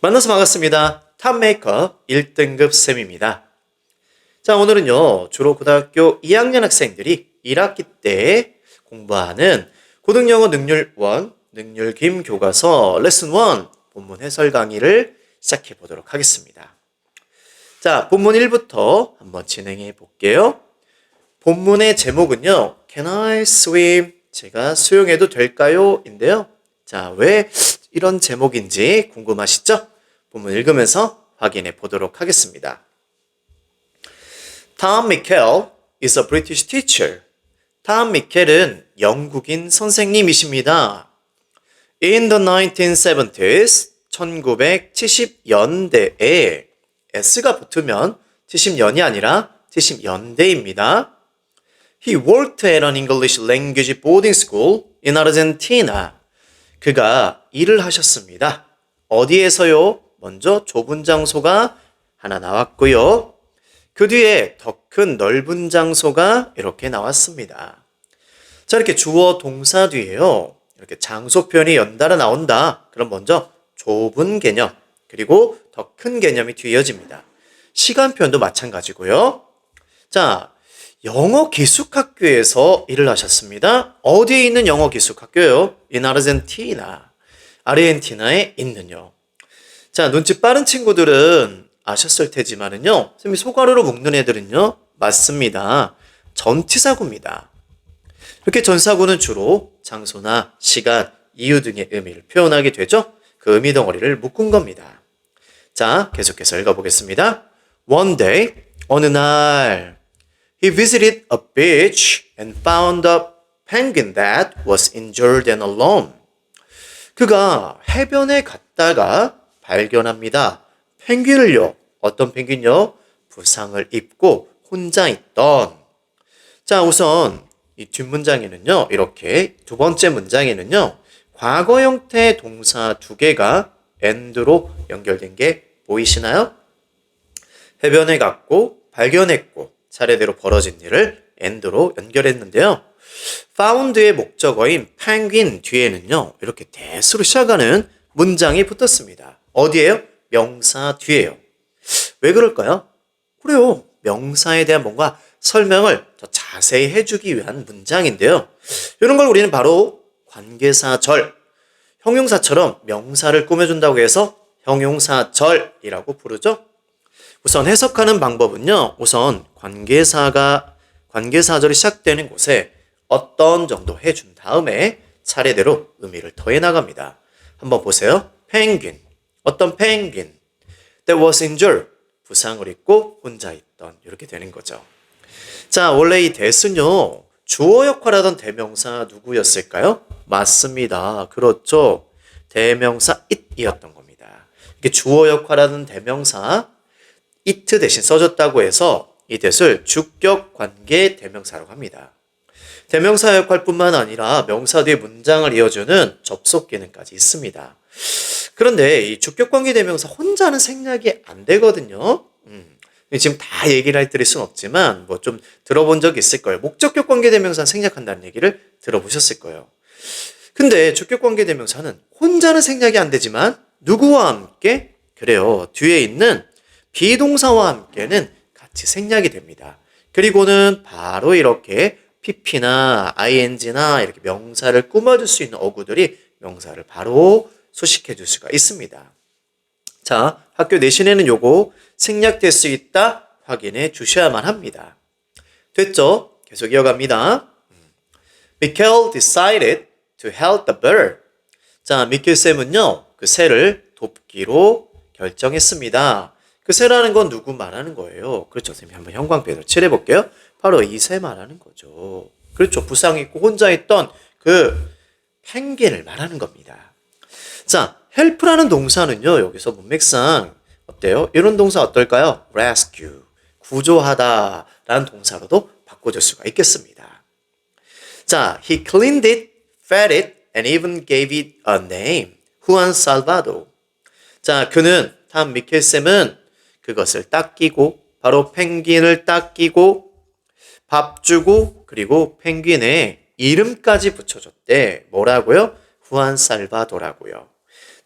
만나서 반갑습니다. 탑메이커 1등급 쌤입니다. 자, 오늘은요, 주로 고등학교 2학년 학생들이 1학기 때 공부하는 고등영어 능률 1, 능률 김 교과서 레슨 1 본문 해설 강의를 시작해 보도록 하겠습니다. 자, 본문 1부터 한번 진행해 볼게요. 본문의 제목은요, Can I swim? 제가 수영해도 될까요? 인데요. 자, 왜 이런 제목인지 궁금하시죠? 본문 읽으면서 확인해 보도록 하겠습니다. Tom Michael is a British teacher. 탐 미켈은 영국인 선생님이십니다. In the 1970s, 1970년대에 S가 붙으면 70년이 아니라 70년대입니다. He worked at an English language boarding school in Argentina. 그가 일을 하셨습니다. 어디에서요? 먼저 좁은 장소가 하나 나왔고요. 그 뒤에 더 큰 넓은 장소가 이렇게 나왔습니다. 자, 이렇게 주어 동사 뒤에요. 이렇게 장소 표현이 연달아 나온다. 그럼 먼저 좁은 개념, 그리고 더 큰 개념이 뒤에 이어집니다. 시간 표현도 마찬가지고요. 자, 영어 기숙학교에서 일을 하셨습니다. 어디에 있는 영어 기숙학교요? In Argentina. 아르헨티나에 있는요. 자, 눈치 빠른 친구들은 아셨을 테지만은요, 선생님이 소괄호로 묶는 애들은요, 맞습니다. 전치사구입니다. 이렇게 전사구는 주로 장소나 시간, 이유 등의 의미를 표현하게 되죠. 그 의미 덩어리를 묶은 겁니다. 자, 계속해서 읽어보겠습니다. One day, 어느 날, he visited a beach and found a penguin that was injured and alone. 그가 해변에 갔다가 발견합니다. 펭귄을요. 어떤 펭귄요? 부상을 입고 혼자 있던. 자, 우선 이 뒷문장에는요. 이렇게 두 번째 문장에는요. 과거 형태 동사 두 개가 and로 연결된 게 보이시나요? 해변에 갔고 발견했고 차례대로 벌어진 일을 and로 연결했는데요. found의 목적어인 펭귄 뒤에는요. 이렇게 that으로 시작하는 문장이 붙었습니다. 어디에요? 명사 뒤에요. 왜 그럴까요? 그래요. 명사에 대한 뭔가 설명을 더 자세히 해주기 위한 문장인데요. 이런 걸 우리는 바로 관계사절, 형용사처럼 명사를 꾸며준다고 해서 형용사절이라고 부르죠. 우선 해석하는 방법은요. 우선 관계사절이 시작되는 곳에 어떤 정도 해준 다음에 차례대로 의미를 더해 나갑니다. 한번 보세요. 펭귄. 어떤 펭귄. That was injured. 부상을 입고 혼자 있던. 이렇게 되는 거죠. 자, 원래 이 that은요. 주어 역할하던 대명사 누구였을까요? 맞습니다. 그렇죠. 대명사 it이었던 겁니다. 이게 주어 역할하는 대명사 it 대신 써줬다고 해서 이 that을 주격 관계 대명사라고 합니다. 대명사 역할뿐만 아니라 명사 뒤에 문장을 이어주는 접속 기능까지 있습니다. 그런데 이 주격관계 대명사 혼자는 생략이 안 되거든요. 지금 다 얘기를 해드릴 수는 없지만 뭐 좀 들어본 적이 있을 거예요. 목적격 관계 대명사는 생략한다는 얘기를 들어보셨을 거예요. 근데 주격관계 대명사는 혼자는 생략이 안 되지만 누구와 함께? 그래요. 뒤에 있는 비동사와 함께는 같이 생략이 됩니다. 그리고는 바로 이렇게 pp나 ing나 이렇게 명사를 꾸며줄 수 있는 어구들이 명사를 바로 소식해 줄 수가 있습니다. 자, 학교 내신에는 요거 생략될 수 있다 확인해 주셔야만 합니다. 됐죠? 계속 이어갑니다. Michael decided to help the bird. 자, 미켈쌤은요, 그 새를 돕기로 결정했습니다. 그 새라는 건 누구 말하는 거예요? 그렇죠. 선생님이 한번 형광펜으로 칠해 볼게요. 바로 이 새 말하는 거죠. 그렇죠. 부상 입고 혼자 있던 그 펭귄을 말하는 겁니다. 자, help라는 동사는요. 여기서 문맥상 어때요? 이런 동사 어떨까요? rescue, 구조하다 라는 동사로도 바꿔줄 수가 있겠습니다. 자, he cleaned it, fed it, and even gave it a name. Juan Salvador. 자, 탐 미켈쌤은 그것을 닦이고 바로 펭귄을 닦이고 밥 주고 그리고 펭귄에 이름까지 붙여줬대. 뭐라고요? 후안 살바도라고요.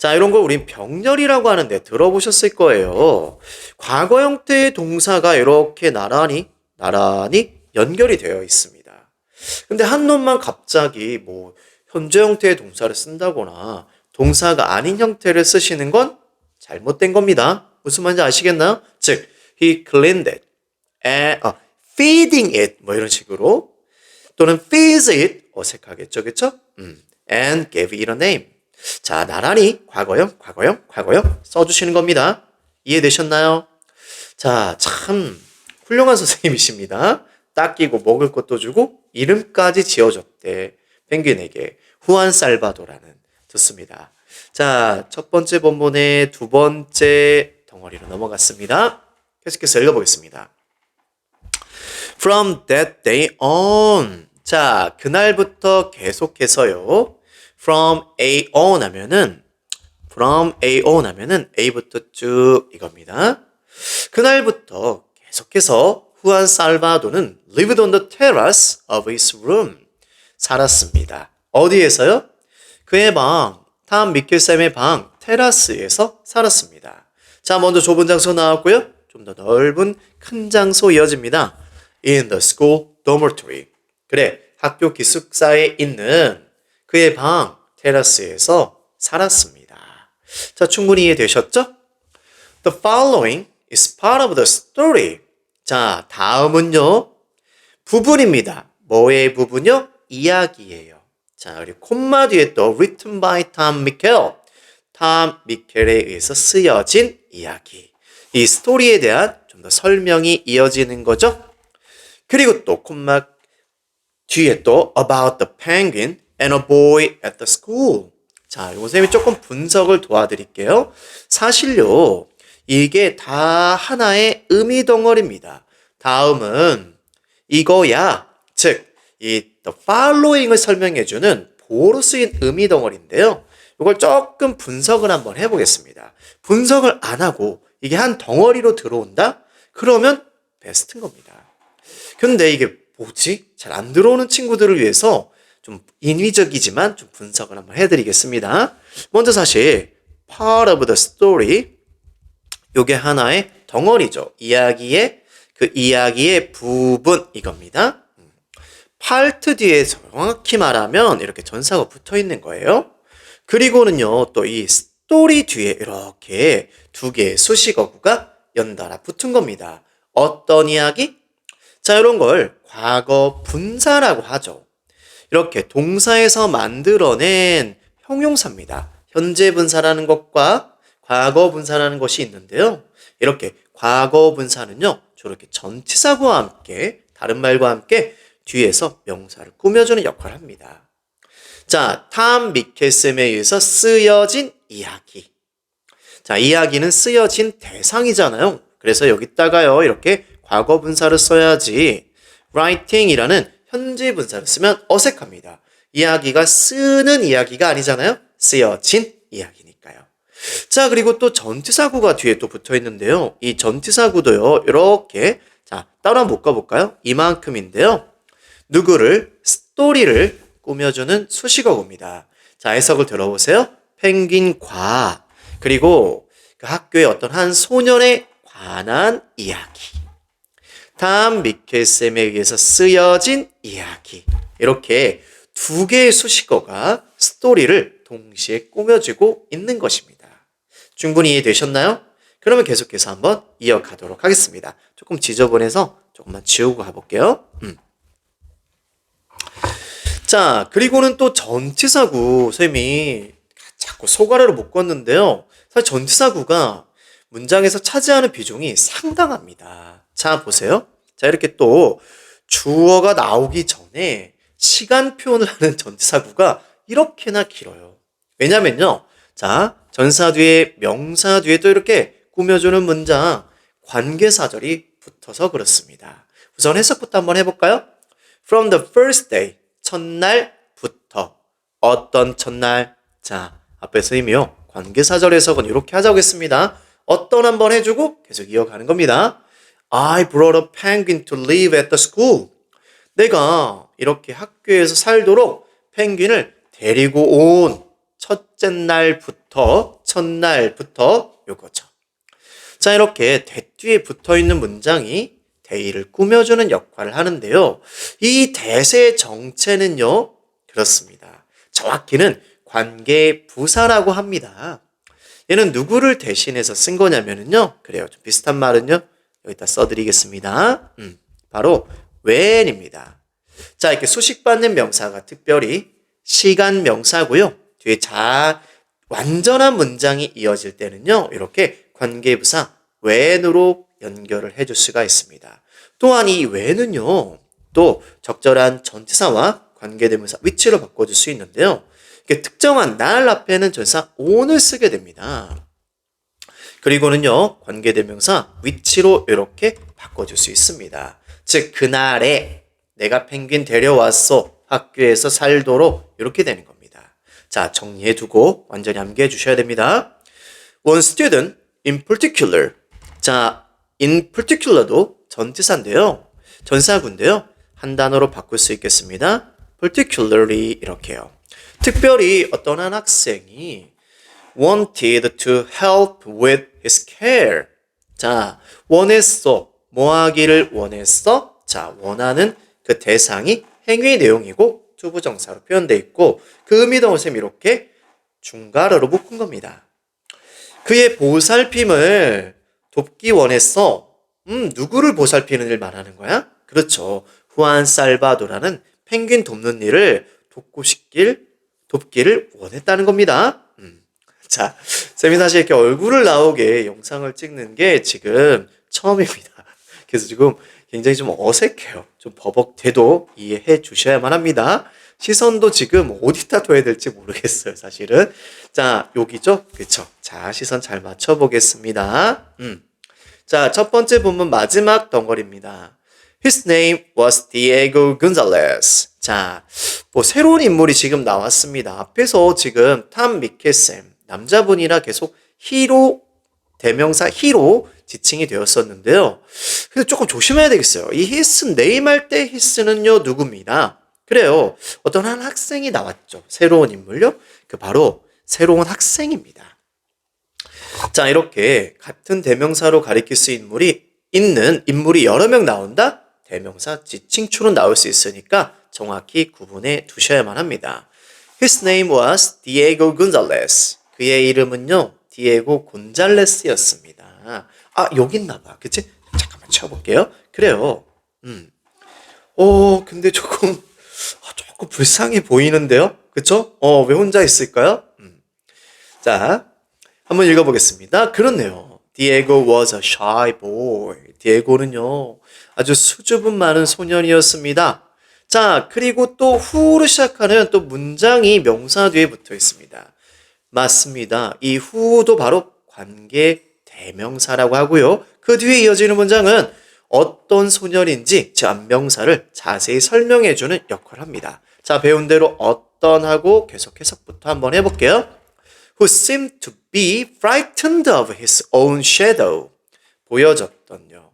자, 이런 걸 우린 병렬이라고 하는데 들어보셨을 거예요. 과거 형태의 동사가 이렇게 나란히 연결이 되어 있습니다. 근데 한 놈만 갑자기 뭐 현재 형태의 동사를 쓴다거나 동사가 아닌 형태를 쓰시는 건 잘못된 겁니다. 무슨 말인지 아시겠나요? 즉, he cleaned it, feeding it 뭐 이런 식으로 또는 feeds it 어색하겠죠, 그렇죠? And gave it a name. 자, 나란히 과거형 써주시는 겁니다. 이해되셨나요? 자, 참 훌륭한 선생님이십니다. 닦이고 먹을 것도 주고 이름까지 지어줬대. 펭귄에게 후안 살바도라는. 좋습니다. 자, 첫 번째 본문의 두 번째 덩어리로 넘어갔습니다. 계속해서 읽어보겠습니다. From that day on. 자, 그날부터 계속해서요. From A on 하면은 A부터 쭉 이겁니다. 그날부터 계속해서 후안 살바도는 lived on the terrace of his room. 살았습니다. 어디에서요? 그의 방, 탐 미켈쌤의 방, 테라스에서 살았습니다. 자, 먼저 좁은 장소 나왔고요. 좀 더 넓은 큰 장소 이어집니다. In the school dormitory. 그래, 학교 기숙사에 있는 그의 방, 테라스에서 살았습니다. 자, 충분히 이해되셨죠? The following is part of the story. 자, 다음은요. 부분입니다. 뭐의 부분요? 이야기예요. 자, 그리고 콤마 뒤에 또 written by Tom Michael. 탐 미켈에 의해서 쓰여진 이야기. 이 스토리에 대한 좀 더 설명이 이어지는 거죠. 그리고 또 콤마 뒤에 또 about the penguin and a boy at the school. 자, 이거 선생님이 조금 분석을 도와드릴게요. 사실요, 이게 다 하나의 의미 덩어리입니다. 다음은 이거야. 즉, 이 the following을 설명해주는 보어로 쓰인 의미 덩어리인데요. 이걸 조금 분석을 한번 해보겠습니다. 분석을 안 하고 이게 한 덩어리로 들어온다? 그러면 베스트인 겁니다. 근데 이게 뭐지? 잘 안 들어오는 친구들을 위해서 좀 인위적이지만 좀 분석을 한번 해드리겠습니다. 먼저 사실 part of the story, 요게 하나의 덩어리죠. 이야기의 부분 이겁니다. part 뒤에 정확히 말하면 이렇게 전사가 붙어 있는 거예요. 그리고는요, 또 이 스토리 뒤에 이렇게 두 개의 수식어구가 연달아 붙은 겁니다. 어떤 이야기? 자, 이런 걸 과거 분사라고 하죠. 이렇게 동사에서 만들어낸 형용사입니다. 현재 분사라는 것과 과거 분사라는 것이 있는데요. 이렇게 과거 분사는요, 저렇게 전치사구와 함께, 다른 말과 함께 뒤에서 명사를 꾸며주는 역할을 합니다. 자, 탐 미켈쌤에 의해서 쓰여진 이야기. 자, 이야기는 쓰여진 대상이잖아요. 그래서 여기다가요, 이렇게 과거 분사를 써야지 writing이라는 현재 분사를 쓰면 어색합니다. 이야기가 쓰는 이야기가 아니잖아요. 쓰여진 이야기니까요. 자, 그리고 또 전치사구가 뒤에 또 붙어 있는데요. 이 전치사구도요, 이렇게, 자, 따로 한번 묶어볼까요? 이만큼인데요. 누구를, 스토리를 꾸며주는 수식어구입니다. 자, 해석을 들어보세요. 펭귄과, 그리고 그 학교의 어떤 한 소년에 관한 이야기. 탐 미켈쌤에 의해서 쓰여진 이야기. 이렇게 두 개의 수식어가 스토리를 동시에 꾸며주고 있는 것입니다. 충분히 이해되셨나요? 그러면 계속해서 한번 이어가도록 하겠습니다. 조금 지저분해서 조금만 지우고 가볼게요. 자, 그리고는 또 전치사구, 쌤이 자꾸 소가래로 묶었는데요. 사실 전치사구가 문장에서 차지하는 비중이 상당합니다. 자, 보세요. 자, 이렇게 또 주어가 나오기 전에 시간 표현을 하는 전치사구가 이렇게나 길어요. 왜냐면요. 자, 전사 뒤에, 명사 뒤에 또 이렇게 꾸며주는 문장, 관계사절이 붙어서 그렇습니다. 우선 해석부터 한번 해볼까요? From the first day, 첫날부터. 어떤 첫날? 자, 앞에서 이미요. 관계사절 해석은 이렇게 하자고 했습니다. 어떤 한번 해주고 계속 이어가는 겁니다. I brought a penguin to live at the school. 내가 이렇게 학교에서 살도록 펭귄을 데리고 온. 첫날부터 요거죠. 자, 이렇게 that 뒤에 붙어 있는 문장이 they를 꾸며주는 역할을 하는데요. 이 that의 정체는요, 그렇습니다. 정확히는 관계 부사라고 합니다. 얘는 누구를 대신해서 쓴 거냐면요. 그래요. 좀 비슷한 말은요. 여기다 써드리겠습니다. 바로 when입니다. 자, 이렇게 수식받는 명사가 특별히 시간 명사고요. 뒤에 완전한 문장이 이어질 때는요. 이렇게 관계부사 when으로 연결을 해줄 수가 있습니다. 또한 이 when은요. 또 적절한 전치사와 관계대명사 위치로 바꿔줄 수 있는데요. 이렇게 특정한 날 앞에는 전치사 on을 쓰게 됩니다. 그리고는요. 관계대명사 위치로 이렇게 바꿔줄 수 있습니다. 즉 그날에 내가 펭귄 데려왔어. 학교에서 살도록 이렇게 되는 겁니다. 자, 정리해두고 완전히 암기해 주셔야 됩니다. One student in particular. 자, in particular도 전치사인데요. 전사구인데요. 한 단어로 바꿀 수 있겠습니다. particularly 이렇게요. 특별히 어떤 한 학생이 wanted to help with his care. 자, 원했어. 뭐 하기를 원했어? 자, 원하는 그 대상이 행위 내용이고 투부정사로 표현되어 있고 그 의미도 선생님이 이렇게 중괄호로 묶은 겁니다. 그의 보살핌을 돕기 원했어. 누구를 보살피는 일 말하는 거야? 그렇죠. 후안 살바도라는 펭귄 돕는 일을 돕기를 원했다는 겁니다. 자, 쌤이 사실 이렇게 얼굴을 나오게 영상을 찍는 게 지금 처음입니다. 그래서 지금 굉장히 좀 어색해요. 좀 버벅대도 이해해 주셔야만 합니다. 시선도 지금 어디다 둬야 될지 모르겠어요, 사실은. 자, 여기죠? 그쵸? 자, 시선 잘 맞춰보겠습니다. 자, 첫 번째 본문 마지막 덩어리입니다. His name was Diego Gonzalez. 자, 뭐 새로운 인물이 지금 나왔습니다. 앞에서 지금 탐 미켈쌤, 남자분이라 계속 히로, 대명사 히로 지칭이 되었었는데요. 그래서 조금 조심해야 되겠어요. 이 his name 할 때 his는요, 누굽니다. 그래요. 어떤 한 학생이 나왔죠. 새로운 인물요. 그 바로 새로운 학생입니다. 자, 이렇게 같은 대명사로 가리킬 수 있는 인물이 여러 명 나온다? 대명사 지칭추로 나올 수 있으니까 정확히 구분해 두셔야만 합니다. His name was Diego Gonzalez. 그의 이름은요, 디에고 곤잘레스였습니다. 아, 여기 있나 봐. 그치? 잠깐만 쳐볼게요. 그래요. 근데 조금 불쌍해 보이는데요? 그쵸? 왜 혼자 있을까요? 자, 한번 읽어보겠습니다. 그렇네요. Diego was a shy boy. 디에고는요, 아주 수줍음 많은 소년이었습니다. 자, 그리고 또 who로 시작하는 또 문장이 명사 뒤에 붙어 있습니다. 맞습니다. 이 who도 바로 관계 대명사라고 하고요. 그 뒤에 이어지는 문장은 어떤 소년인지 즉 안명사를 자세히 설명해주는 역할을 합니다. 자, 배운 대로 어떤 하고 계속 해석부터 한번 해볼게요. Who seemed to be frightened of his own shadow. 보여졌던요.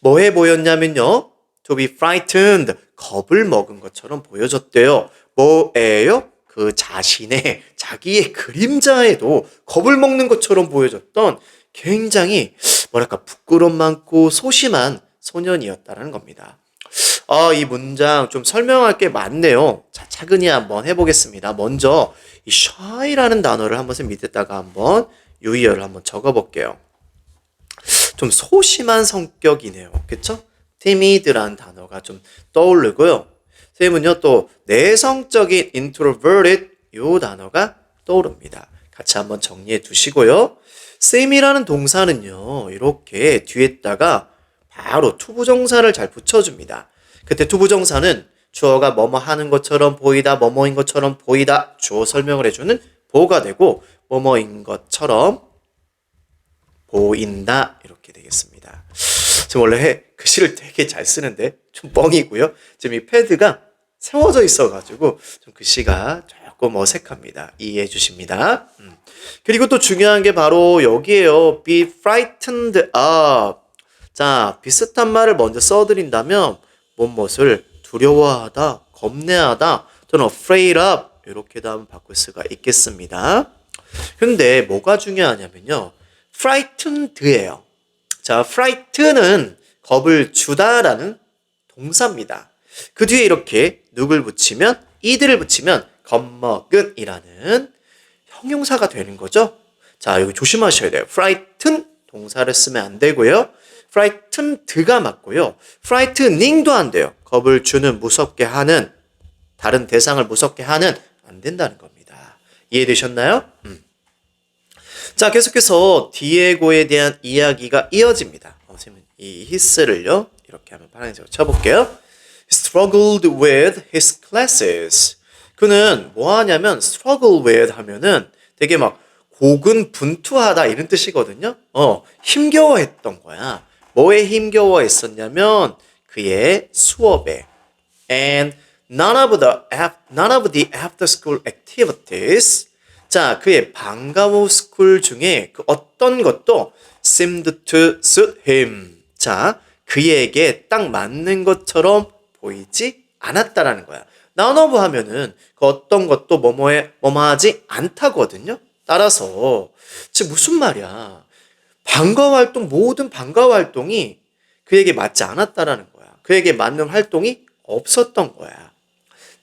뭐해 보였냐면요. To be frightened. 겁을 먹은 것처럼 보여졌대요. 뭐예요? 그 자기의 그림자에도 겁을 먹는 것처럼 보여졌던 굉장히 부끄럼 많고 소심한 소년이었다는 겁니다. 이 문장 좀 설명할 게 많네요. 자, 차근히 한번 해보겠습니다. 먼저 이 shy라는 단어를 한번 밑에다가 한번 유의어를 한번 적어볼게요. 좀 소심한 성격이네요. 그쵸? timid라는 단어가 좀 떠오르고요. 선생님은요, 또 내성적인 introverted 이 단어가 떠오릅니다. 같이 한번 정리해 두시고요. seem이라는 동사는요, 이렇게 뒤에다가 바로 투부정사를 잘 붙여줍니다. 그때 투부정사는 주어가 뭐뭐 하는 것처럼 보이다, 뭐뭐인 것처럼 보이다, 주어 설명을 해주는 보호가 되고, 뭐뭐인 것처럼 보인다, 이렇게 되겠습니다. 지금 원래 글씨를 되게 잘 쓰는데 좀 뻥이고요. 지금 이 패드가 세워져 있어가지고 좀 글씨가 조금 어색합니다. 이해해 주십니다. 그리고 또 중요한 게 바로 여기에요. be frightened of. 자, 비슷한 말을 먼저 써드린다면 무엇을 두려워하다, 겁내하다, 또는 afraid of 이렇게도 한번 바꿀 수가 있겠습니다. 근데 뭐가 중요하냐면요. frightened예요. 자, fright는 겁을 주다라는 동사입니다. 그 뒤에 이렇게 누굴 붙이면 이들을 붙이면 겁먹은이라는 형용사가 되는 거죠. 자, 여기 조심하셔야 돼요. frighten 동사를 쓰면 안 되고요. frightened가 맞고요. frightening도 안 돼요. 겁을 주는, 무섭게 하는, 다른 대상을 무섭게 하는 안 된다는 겁니다. 이해되셨나요? 자, 계속해서 디에고에 대한 이야기가 이어집니다. 선생님 이 his를요 이렇게 한번 파란색으로 쳐볼게요. struggled with his classes. 그는 뭐 하냐면 struggle with 하면은 되게 막 고군분투하다 이런 뜻이거든요. 힘겨워했던 거야. 뭐에 힘겨워했었냐면 그의 수업에. And none of the after school activities. 자, 그의 방과 후 스쿨 중에 그 어떤 것도 seemed to suit him. 자, 그에게 딱 맞는 것처럼 보이지 않았다라는 거야. none of 하면은 그 어떤 것도 뭐뭐하지 않다거든요. 따라서 즉 무슨 말이야? 방과 활동, 모든 방과 활동이 그에게 맞지 않았다라는 거야. 그에게 맞는 활동이 없었던 거야.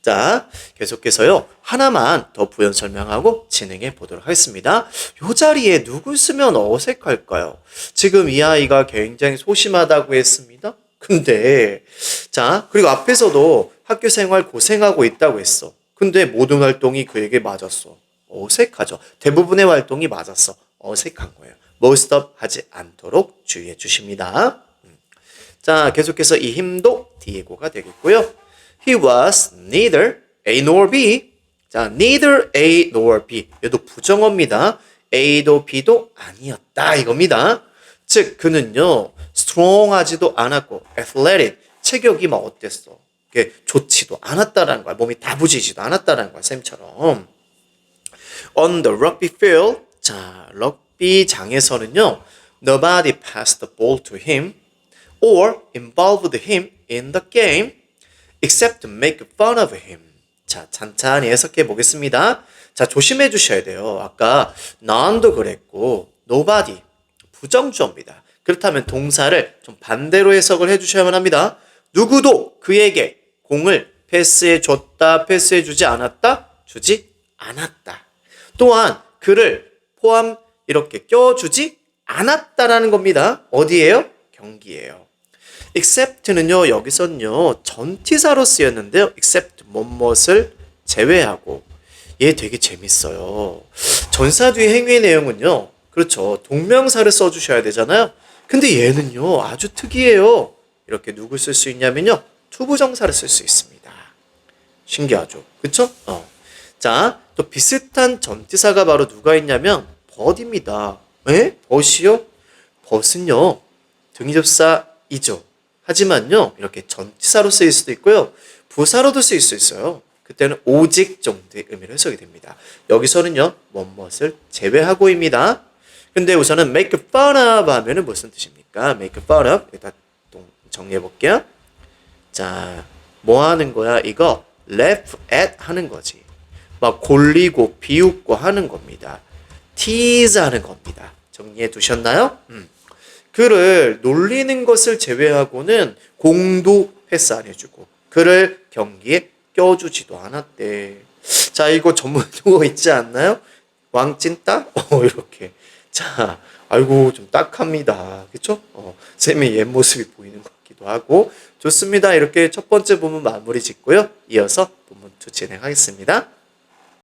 자, 계속해서요. 하나만 더 부연 설명하고 진행해 보도록 하겠습니다. 이 자리에 누굴 쓰면 어색할까요? 지금 이 아이가 굉장히 소심하다고 했습니다. 근데 자, 그리고 앞에서도 학교 생활 고생하고 있다고 했어. 근데 모든 활동이 그에게 맞았어. 어색하죠. 대부분의 활동이 맞았어. 어색한 거예요. most of 하지 않도록 주의해 주십니다. 자, 계속해서 이 힘도 디에고가 되겠고요. He was neither A nor B. 자, neither A nor B. 얘도 부정어입니다. A도 B도 아니었다 이겁니다. 즉 그는요 strong하지도 않았고 athletic 체격이 막 어땠어? 좋지도 않았다라는 거야. 몸이 다부지지도 않았다라는 거야. 쌤처럼. On the rugby field. 자, 럭비 장에서는요 nobody passed the ball to him or involved him in the game except to make fun of him. 자, 찬찬히 해석해 보겠습니다. 자, 조심해 주셔야 돼요. 아까 none도 그랬고 nobody 부정주어입니다. 그렇다면 동사를 좀 반대로 해석을 해 주셔야만 합니다. 누구도 그에게 공을 패스해 줬다, 패스해 주지 않았다, 주지 않았다. 또한 그를 포함 이렇게 껴주지 않았다라는 겁니다. 어디예요? 경기예요. except는요 여기서는요 전치사로 쓰였는데요. except 뭐뭇을 제외하고. 얘 되게 재밌어요. 전사 뒤에 행위의 내용은요 그렇죠 동명사를 써주셔야 되잖아요. 근데 얘는요 아주 특이해요. 이렇게 누굴 쓸 수 있냐면요 투부정사를 쓸 수 있습니다. 신기하죠? 그쵸? 자, 또 비슷한 전치사가 바로 누가 있냐면 but입니다. 에? but이요? but은요 등위접사이죠. 하지만요 이렇게 전치사로 쓰일 수도 있고요 부사로도 쓰일 수 있어요. 그때는 오직 정도의 의미로 해석이 됩니다. 여기서는요 뭐뭇을 제외하고입니다. 근데 우선은 make fun of 하면은 무슨 뜻입니까? make fun of 일단 정리해 볼게요. 자, 뭐 하는 거야? 이거 laugh at 하는 거지. 막 골리고 비웃고 하는 겁니다. tease 하는 겁니다. 정리해 두셨나요? 그를 놀리는 것을 제외하고는 공도 패스 안 해주고 그를 경기에 껴주지도 않았대. 자, 이거 전문 용어 있지 않나요? 왕찐따? 이렇게. 자, 아이고 좀 딱합니다. 그쵸? 쌤의 옛 모습이 보이는 것 같기도 하고. 좋습니다. 이렇게 첫 번째 부분 마무리 짓고요. 이어서 부분 2 진행하겠습니다.